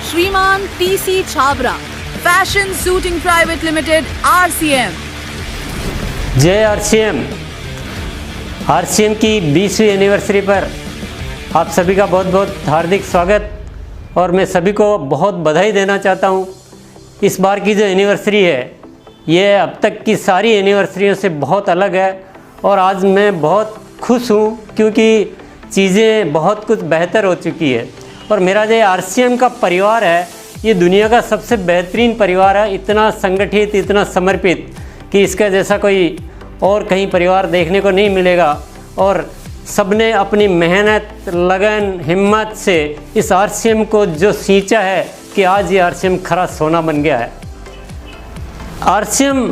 श्रीमान TC Chhabra, fashion suiting private limited RCM। जय RCM की 20वीं एनिवर्सरी पर आप सभी का बहुत बहुत हार्दिक स्वागत और मैं सभी को बहुत बधाई देना चाहता हूँ। इस बार की जो एनिवर्सरी है ये अब तक की सारी एनिवर्सरियों से बहुत अलग है और आज मैं बहुत खुश हूँ क्योंकि चीज़ें बहुत कुछ बेहतर हो चुकी है और मेरा जो RCM का परिवार है ये दुनिया का सबसे बेहतरीन परिवार है। इतना संगठित, इतना समर्पित कि इसका जैसा कोई और कहीं परिवार देखने को नहीं मिलेगा और सबने अपनी मेहनत, लगन, हिम्मत से इस RCM को जो सींचा है कि आज ये RCM खरा सोना बन गया है। RCM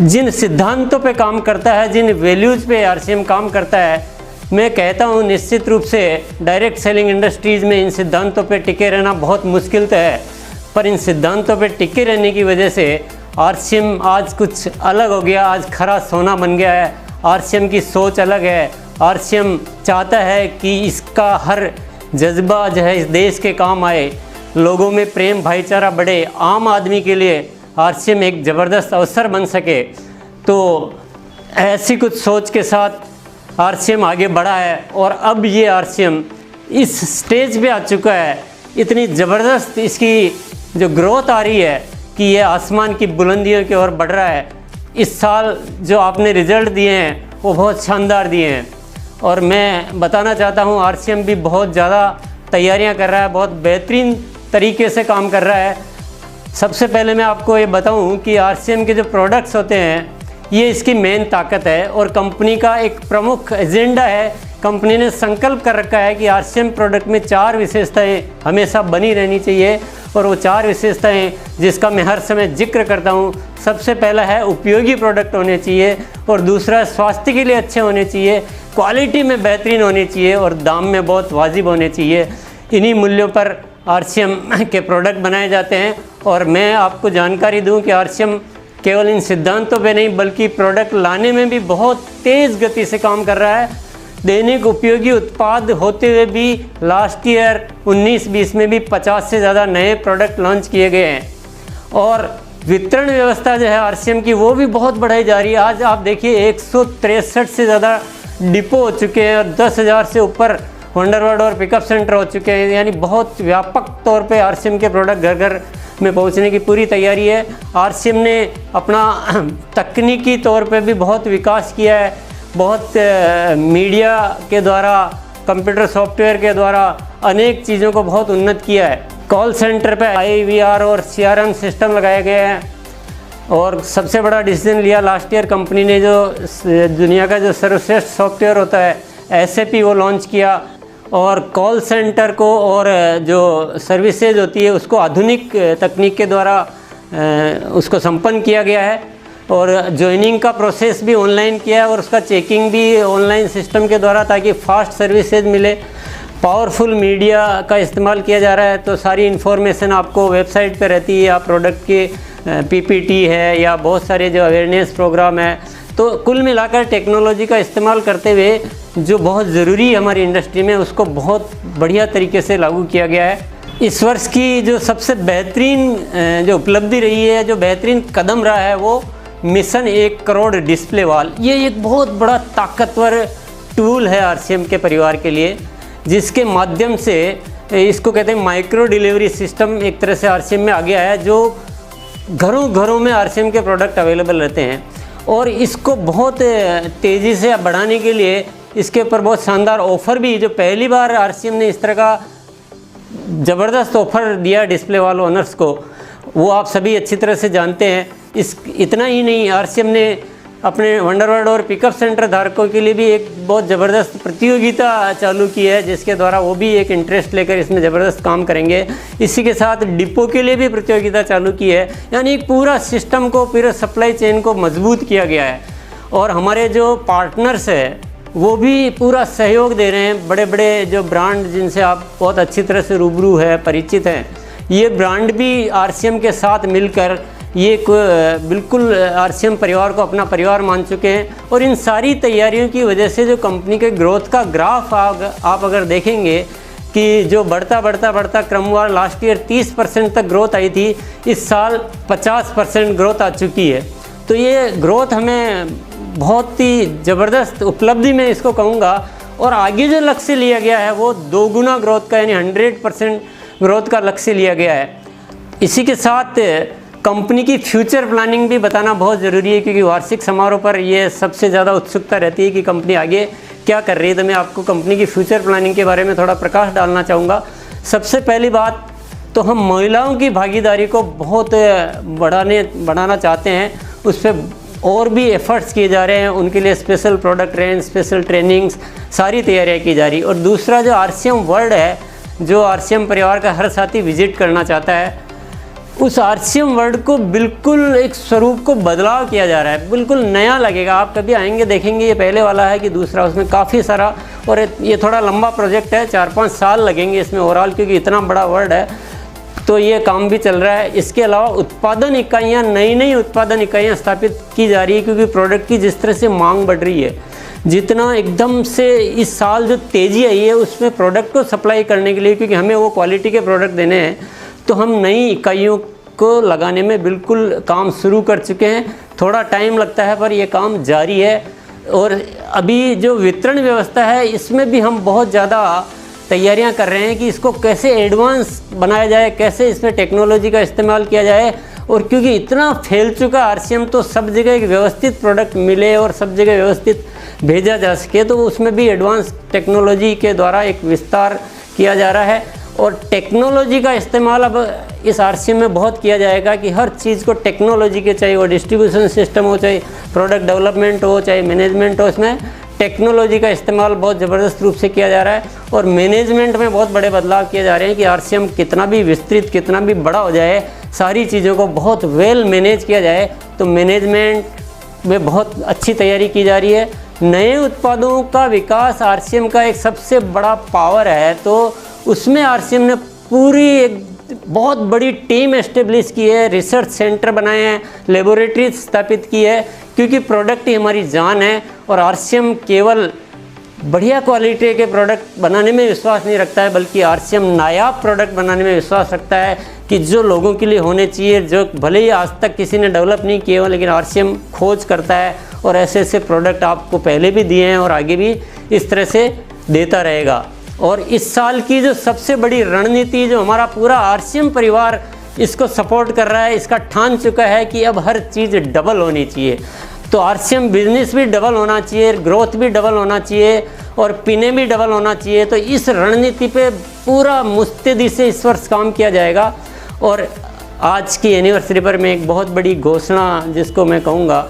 जिन सिद्धांतों पे काम करता है, जिन वैल्यूज़ पे RCM काम करता है, मैं कहता हूँ निश्चित रूप से डायरेक्ट सेलिंग इंडस्ट्रीज़ में इन सिद्धांतों पे टिके रहना बहुत मुश्किल तो है, पर इन सिद्धांतों पे टिके रहने की वजह से RCM आज कुछ अलग हो गया, आज खरा सोना बन गया है। RCM की सोच अलग है। RCM चाहता है कि इसका हर जज्बा जो है इस देश के काम आए, लोगों में प्रेम भाईचारा बढ़े, आम आदमी के लिए RCM एक ज़बरदस्त अवसर बन सके। तो ऐसी कुछ सोच के साथ RCM आगे बढ़ा है और अब ये RCM इस स्टेज पे आ चुका है। इतनी ज़बरदस्त इसकी जो ग्रोथ आ रही है कि ये आसमान की बुलंदियों की ओर बढ़ रहा है। इस साल जो आपने रिज़ल्ट दिए हैं वो बहुत शानदार दिए हैं और मैं बताना चाहता हूँ RCM भी बहुत ज़्यादा तैयारियाँ कर रहा है, बहुत बेहतरीन तरीके से काम कर रहा है। सबसे पहले मैं आपको ये बताऊँ कि RCM के जो प्रोडक्ट्स होते हैं ये इसकी मेन ताकत है और कंपनी का एक प्रमुख एजेंडा है। कंपनी ने संकल्प कर रखा है कि RCM प्रोडक्ट में 4 विशेषताएं हमेशा बनी रहनी चाहिए और वो 4 विशेषताएं जिसका मैं हर समय जिक्र करता हूँ। सबसे पहला है उपयोगी प्रोडक्ट होने चाहिए और दूसरा स्वास्थ्य के लिए अच्छे होने चाहिए, क्वालिटी में बेहतरीन होनी चाहिए और दाम में बहुत वाजिब होने चाहिए। इन्हीं मूल्यों पर RCM के प्रोडक्ट बनाए जाते हैं और मैं आपको जानकारी दूँ कि RCM केवल इन सिद्धांतों पे नहीं बल्कि प्रोडक्ट लाने में भी बहुत तेज़ गति से काम कर रहा है। दैनिक उपयोगी उत्पाद होते हुए भी लास्ट ईयर 19-20 में भी 50 से ज़्यादा नए प्रोडक्ट लॉन्च किए गए हैं और वितरण व्यवस्था जो है RCM की वो भी बहुत बढ़ाई जा रही है। आज आप देखिए 163 से ज़्यादा डिपो हो चुके हैं और 10,000 से ऊपर वंडरवर्ड और पिकअप सेंटर हो चुके हैं। यानी बहुत व्यापक तौर पे RCM के प्रोडक्ट घर घर में पहुंचने की पूरी तैयारी है। RCM ने अपना तकनीकी तौर पे भी बहुत विकास किया है, बहुत मीडिया के द्वारा, कंप्यूटर सॉफ्टवेयर के द्वारा अनेक चीज़ों को बहुत उन्नत किया है। कॉल सेंटर पे IVR और CRM सिस्टम लगाए गए हैं और सबसे बड़ा डिसीजन लिया लास्ट ईयर कंपनी ने जो दुनिया का जो सर्वश्रेष्ठ सॉफ्टवेयर होता है SAP वो लॉन्च किया और कॉल सेंटर को और जो सर्विसेज होती है उसको आधुनिक तकनीक के द्वारा उसको संपन्न किया गया है और ज्वाइनिंग का प्रोसेस भी ऑनलाइन किया है और उसका चेकिंग भी ऑनलाइन सिस्टम के द्वारा ताकि फ़ास्ट सर्विसेज मिले। पावरफुल मीडिया का इस्तेमाल किया जा रहा है तो सारी इन्फॉर्मेशन आपको वेबसाइट पे रहती है या प्रोडक्ट के PPT है या बहुत सारे जो अवेयरनेस प्रोग्राम है। तो कुल मिलाकर टेक्नोलॉजी का इस्तेमाल करते हुए जो बहुत ज़रूरी है हमारी इंडस्ट्री में उसको बहुत बढ़िया तरीके से लागू किया गया है। इस वर्ष की जो सबसे बेहतरीन जो उपलब्धि रही है, जो बेहतरीन कदम रहा है वो मिशन 1 करोड़ डिस्प्ले वॉल। ये एक बहुत बड़ा ताकतवर टूल है RCM के परिवार के लिए जिसके माध्यम से इसको कहते हैं माइक्रो डिलीवरी सिस्टम एक तरह से RCM में आ गया है जो घरों घरों में RCM के प्रोडक्ट अवेलेबल रहते हैं और इसको बहुत तेज़ी से बढ़ाने के लिए इसके ऊपर बहुत शानदार ऑफ़र भी, जो पहली बार RCM ने इस तरह का ज़बरदस्त ऑफ़र दिया डिस्प्ले वॉल ओनर्स को, वो आप सभी अच्छी तरह से जानते हैं। इतना ही नहीं, RCM ने अपने वंडरवर्ड और पिकअप सेंटर धारकों के लिए भी एक बहुत ज़बरदस्त प्रतियोगिता चालू की है जिसके द्वारा वो भी एक इंटरेस्ट लेकर इसमें ज़बरदस्त काम करेंगे। इसी के साथ डिपो के लिए भी प्रतियोगिता चालू की है। यानी एक पूरा सिस्टम को, पूरे सप्लाई चेन को मजबूत किया गया है और हमारे जो पार्टनर्स हैं वो भी पूरा सहयोग दे रहे हैं। बड़े बड़े जो ब्रांड जिनसे आप बहुत अच्छी तरह से रूबरू है, परिचित हैं, ये ब्रांड भी RCM के साथ मिलकर ये बिल्कुल RCM परिवार को अपना परिवार मान चुके हैं और इन सारी तैयारियों की वजह से जो कंपनी के ग्रोथ का ग्राफ आप अगर देखेंगे कि जो बढ़ता क्रमवार लास्ट ईयर 30% तक ग्रोथ आई थी, इस साल 50% ग्रोथ आ चुकी है। तो ये ग्रोथ हमें बहुत ही ज़बरदस्त उपलब्धि में इसको कहूँगा। और आगे जो लक्ष्य लिया गया है वो 2 गुना ग्रोथ का, यानी 100% ग्रोथ का लक्ष्य लिया गया है। इसी के साथ कंपनी की फ्यूचर प्लानिंग भी बताना बहुत ज़रूरी है, क्योंकि वार्षिक समारोह पर ये सबसे ज़्यादा उत्सुकता रहती है कि कंपनी आगे क्या कर रही है। तो मैं आपको कंपनी की फ्यूचर प्लानिंग के बारे में थोड़ा प्रकाश डालना चाहूँगा। सबसे पहली बात तो हम महिलाओं की भागीदारी को बहुत बढ़ाना चाहते हैं, उस पर और भी एफर्ट्स किए जा रहे हैं। उनके लिए special product range, special trainings, सारी तैयारियाँ की जा रही। और दूसरा जो RCM वर्ल्ड है, जो RCM परिवार का हर साथी विजिट करना चाहता है, उस RCM वर्ल्ड को बिल्कुल एक स्वरूप को बदलाव किया जा रहा है, बिल्कुल नया लगेगा। आप कभी आएंगे देखेंगे ये पहले वाला है कि दूसरा, उसमें काफ़ी सारा, और ये थोड़ा लंबा प्रोजेक्ट है, 4-5 साल लगेंगे इसमें ओवरऑल, क्योंकि इतना बड़ा वर्ल्ड है। तो ये काम भी चल रहा है। इसके अलावा उत्पादन इकाइयाँ, नई उत्पादन इकाइयाँ स्थापित की जा रही है, क्योंकि प्रोडक्ट की जिस तरह से मांग बढ़ रही है, जितना एकदम से इस साल जो तेज़ी आई है उसमें प्रोडक्ट को सप्लाई करने के लिए, क्योंकि हमें वो क्वालिटी के प्रोडक्ट देने हैं, तो हम नई इकाइयों को लगाने में बिल्कुल काम शुरू कर चुके हैं। थोड़ा टाइम लगता है पर ये काम जारी है। और अभी जो वितरण व्यवस्था है, इसमें भी हम बहुत ज़्यादा तैयारियां कर रहे हैं कि इसको कैसे एडवांस बनाया जाए, कैसे इसमें टेक्नोलॉजी का इस्तेमाल किया जाए। और क्योंकि इतना फैल चुका RCM, तो सब जगह एक व्यवस्थित प्रोडक्ट मिले और सब जगह व्यवस्थित भेजा जा सके, तो उसमें भी एडवांस टेक्नोलॉजी के द्वारा एक विस्तार किया जा रहा है। और टेक्नोलॉजी का इस्तेमाल अब इस RCM में बहुत किया जाएगा कि हर चीज़ को टेक्नोलॉजी के, चाहे वो डिस्ट्रीब्यूशन सिस्टम हो, चाहे प्रोडक्ट डेवलपमेंट हो, चाहे मैनेजमेंट हो, इसमें टेक्नोलॉजी का इस्तेमाल बहुत ज़बरदस्त रूप से किया जा रहा है। और मैनेजमेंट में बहुत बड़े बदलाव किए जा रहे हैं कि RCM कितना भी विस्तृत, कितना भी बड़ा हो जाए, सारी चीज़ों को बहुत वेल मैनेज किया जाए। तो मैनेजमेंट में बहुत अच्छी तैयारी की जा रही है। नए उत्पादों का विकास RCM का एक सबसे बड़ा पावर है, तो उसमें RCM ने पूरी एक बहुत बड़ी टीम एस्टेब्लिश की है, रिसर्च सेंटर बनाए हैं, लेबोरेटरी स्थापित की है, क्योंकि प्रोडक्ट ही हमारी जान है। और RCM केवल बढ़िया क्वालिटी के प्रोडक्ट बनाने में विश्वास नहीं रखता है, बल्कि RCM नायाब प्रोडक्ट बनाने में विश्वास रखता है कि जो लोगों के लिए होने चाहिए, जो भले ही आज तक किसी ने डेवलप नहीं किए हो, लेकिन RCM खोज करता है और ऐसे ऐसे प्रोडक्ट आपको पहले भी दिए हैं और आगे भी इस तरह से देता रहेगा। और इस साल की जो सबसे बड़ी रणनीति, जो हमारा पूरा RCM परिवार इसको सपोर्ट कर रहा है, इसका ठान चुका है कि अब हर चीज़ डबल होनी चाहिए। तो RCM बिजनेस भी डबल होना चाहिए, ग्रोथ भी डबल होना चाहिए और पीने भी डबल होना चाहिए। तो इस रणनीति पे पूरा मुस्तैदी से इस वर्ष काम किया जाएगा। और आज की एनिवर्सरी पर मैं एक बहुत बड़ी घोषणा, जिसको मैं कहूँगा,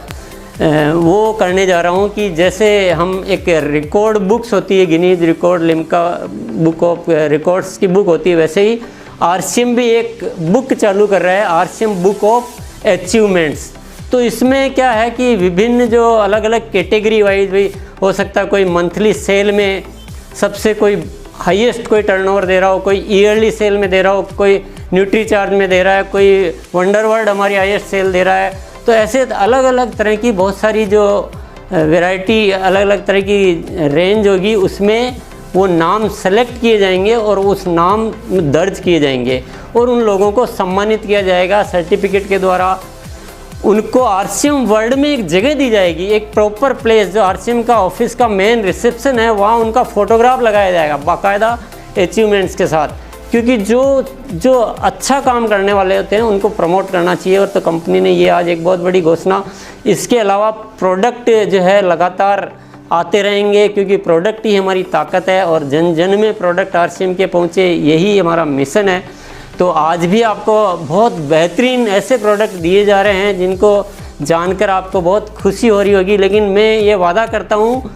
वो करने जा रहा हूँ कि जैसे हम एक रिकॉर्ड बुक्स होती है, Guinness record, Limca book of records की बुक होती है, वैसे ही RCM भी एक बुक चालू कर रहा है, RCM बुक ऑफ अचीवमेंट्स। तो इसमें क्या है कि विभिन्न जो अलग अलग कैटेगरी वाइज भी हो सकता है, कोई मंथली सेल में सबसे कोई हाईएस्ट कोई टर्नओवर दे रहा हो, कोई ईयरली सेल में दे रहा हो, कोई न्यूट्री चार्ज में दे रहा है, कोई वंडरवर्ल्ड हमारी हाईएस्ट सेल दे रहा है। तो ऐसे अलग अलग तरह की बहुत सारी जो वैरायटी, अलग अलग तरह की रेंज होगी, उसमें वो नाम सेलेक्ट किए जाएंगे और उस नाम दर्ज किए जाएंगे और उन लोगों को सम्मानित किया जाएगा सर्टिफिकेट के द्वारा। उनको RCM वर्ल्ड में एक जगह दी जाएगी, एक प्रॉपर प्लेस, जो RCM का ऑफिस का मेन रिसेप्शन है, वहाँ उनका फोटोग्राफ लगाया जाएगा बाकायदा अचीवमेंट्स के साथ। क्योंकि जो अच्छा काम करने वाले होते हैं उनको प्रमोट करना चाहिए। और तो कंपनी ने ये आज एक बहुत बड़ी घोषणा। इसके अलावा प्रोडक्ट जो है लगातार आते रहेंगे, क्योंकि प्रोडक्ट ही हमारी ताकत है और जन जन में प्रोडक्ट RCM के पहुँचे, यही हमारा मिशन है। तो आज भी आपको बहुत बेहतरीन ऐसे प्रोडक्ट दिए जा रहे हैं जिनको जानकर आपको बहुत खुशी हो रही होगी। लेकिन मैं ये वादा करता हूँ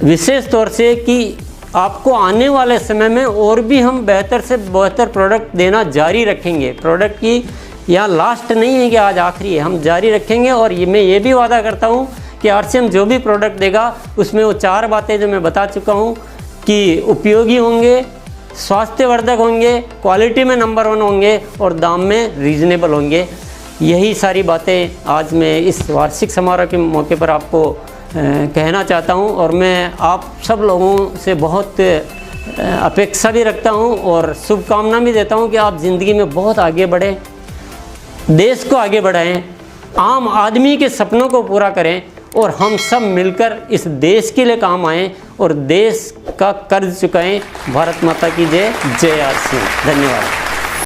विशेष तौर से कि आपको आने वाले समय में और भी हम बेहतर से बेहतर प्रोडक्ट देना जारी रखेंगे। प्रोडक्ट की यहाँ लास्ट नहीं है कि आज आखिरी है, हम जारी रखेंगे। और मैं ये भी वादा करता हूँ कि RCM जो भी प्रोडक्ट देगा उसमें वो 4 बातें जो मैं बता चुका हूँ कि उपयोगी होंगे, स्वास्थ्यवर्धक होंगे, क्वालिटी में नंबर 1 होंगे और दाम में रीजनेबल होंगे। यही सारी बातें आज मैं इस वार्षिक समारोह के मौके पर आपको कहना चाहता हूं। और मैं आप सब लोगों से बहुत अपेक्षा भी रखता हूँ और शुभकामना भी देता हूँ कि आप ज़िंदगी में बहुत आगे बढ़ें, देश को आगे बढ़ाएं, आम आदमी के सपनों को पूरा करें और हम सब मिलकर इस देश के लिए काम आएँ और देश का कर्ज चुकाएं। भारत माता की जय। जय आर सिंह। धन्यवाद।